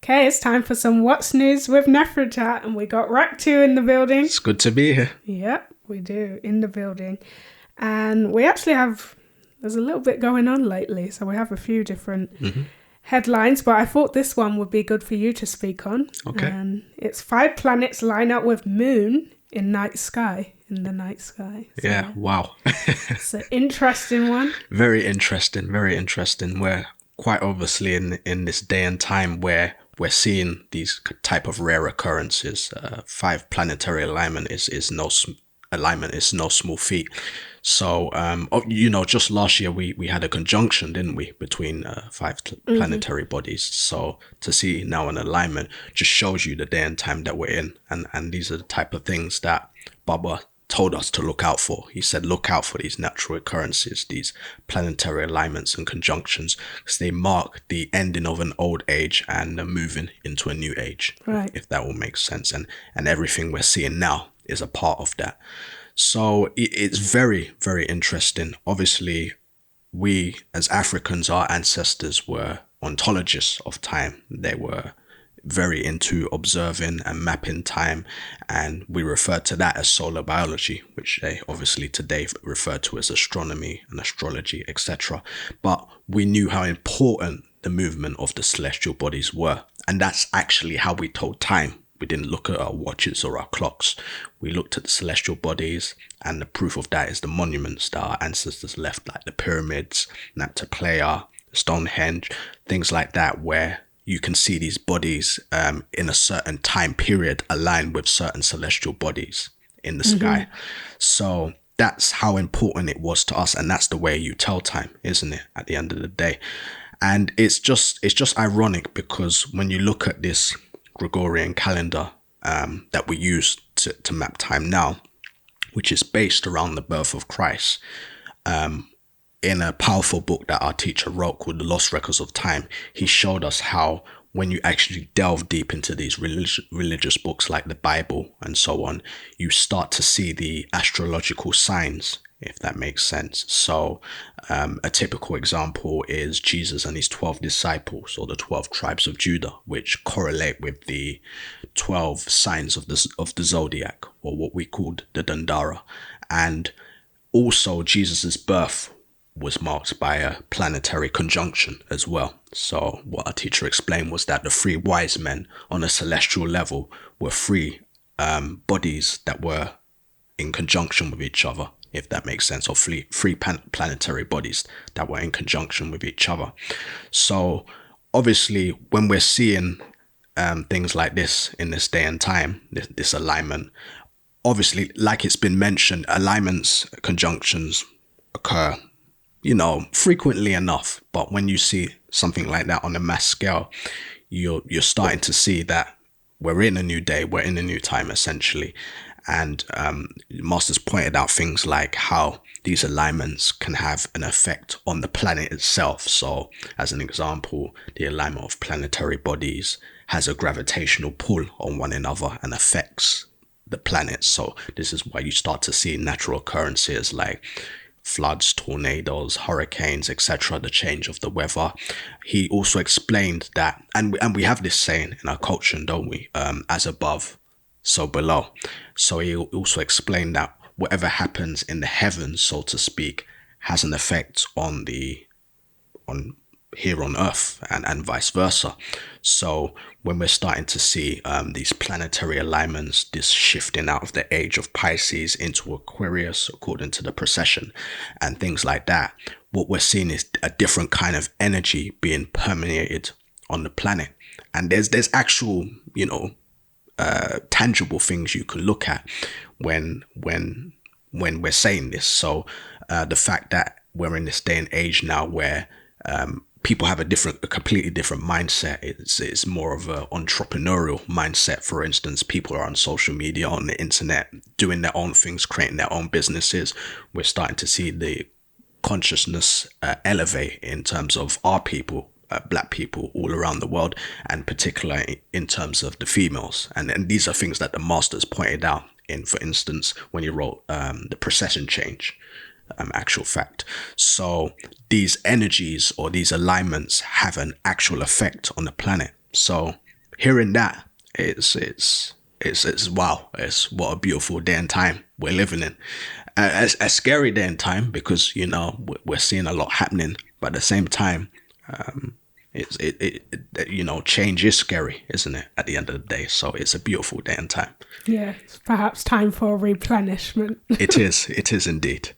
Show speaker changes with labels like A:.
A: Okay, it's time for some What's News with Nefrutat, and we got Rekhtu in the building.
B: It's good to be here.
A: Yep, we do, in the building. And we actually there's a little bit going on lately, so we have a few different headlines, but I thought this one would be good for you to speak on.
B: Okay.
A: And it's 5 planets line up with moon in the night sky. So
B: yeah, wow.
A: It's an interesting one.
B: Very interesting. We're quite obviously in this day and time where we're seeing these type of rare occurrences. 5 planetary alignment is no small feat. So, just last year we had a conjunction, didn't we, between 5 planetary bodies. So to see now an alignment just shows you the day and time that we're in. And these are the type of things that Baba told us to look out for. He said, look out for these natural occurrences, these planetary alignments and conjunctions, because they mark the ending of an old age and the moving into a new age,
A: right? If
B: that will make sense. And everything we're seeing now is a part of that. So it's very, very interesting. Obviously, we as Africans, our ancestors were ontologists of time. They were very into observing and mapping time, and we refer to that as solar biology, which they obviously today refer to as astronomy and astrology, etc. But we knew how important the movement of the celestial bodies were, and that's actually how we told time. We didn't look at our watches or our clocks. We looked at the celestial bodies, and the proof of that is the monuments that our ancestors left, like the pyramids, Nabta, Stonehenge, things like that, where you can see these bodies in a certain time period aligned with certain celestial bodies in the sky. So that's how important it was to us. And that's the way you tell time, isn't it, at the end of the day? And it's just ironic, because when you look at this Gregorian calendar that we use to map time now, which is based around the birth of Christ, in a powerful book that our teacher wrote called The Lost Records of Time, he showed us how when you actually delve deep into these religious books like the Bible and so on, you start to see the astrological signs, if that makes sense. So a typical example is Jesus and his 12 disciples, or the 12 tribes of Judah, which correlate with the 12 signs of the zodiac, or what we called the Dandara. And also Jesus's birth was marked by a planetary conjunction as well. So what our teacher explained was that the 3 wise men on a celestial level were 3 bodies that were in conjunction with each other, if that makes sense, or 3 planetary bodies that were in conjunction with each other. So obviously when we're seeing things like this in this day and time, this alignment, obviously, like it's been mentioned, alignments, conjunctions occur frequently enough. But when you see something like that on a mass scale, you're starting to see that we're in a new day, we're in a new time, essentially. And Masters pointed out things like how these alignments can have an effect on the planet itself. So as an example, the alignment of planetary bodies has a gravitational pull on one another and affects the planet. So this is why you start to see natural occurrences like floods, tornadoes, hurricanes, etc., the change of the weather. He also explained that, and we have this saying in our culture, don't we, as above, so below. So he also explained that whatever happens in the heavens, so to speak, has an effect on here on Earth, and vice versa. So when we're starting to see these planetary alignments, this shifting out of the age of Pisces into Aquarius according to the precession and things like that, what we're seeing is a different kind of energy being permeated on the planet. And there's actual tangible things you can look at when we're saying this. So the fact that we're in this day and age now where people have a completely different mindset. It's more of an entrepreneurial mindset. For instance, people are on social media, on the internet, doing their own things, creating their own businesses. We're starting to see the consciousness elevate in terms of our people, black people all around the world, and particularly in terms of the females. And these are things that the Masters pointed out in, for instance, when he wrote the precession change. Actual fact. So these energies or these alignments have an actual effect on the planet. So hearing that, it's wow, it's what a beautiful day and time we're living in. A scary day and time, because we're seeing a lot happening, but at the same time, change is scary, isn't it, at the end of the day? So it's a beautiful day and time.
A: Yeah, it's perhaps time for replenishment.
B: It is indeed.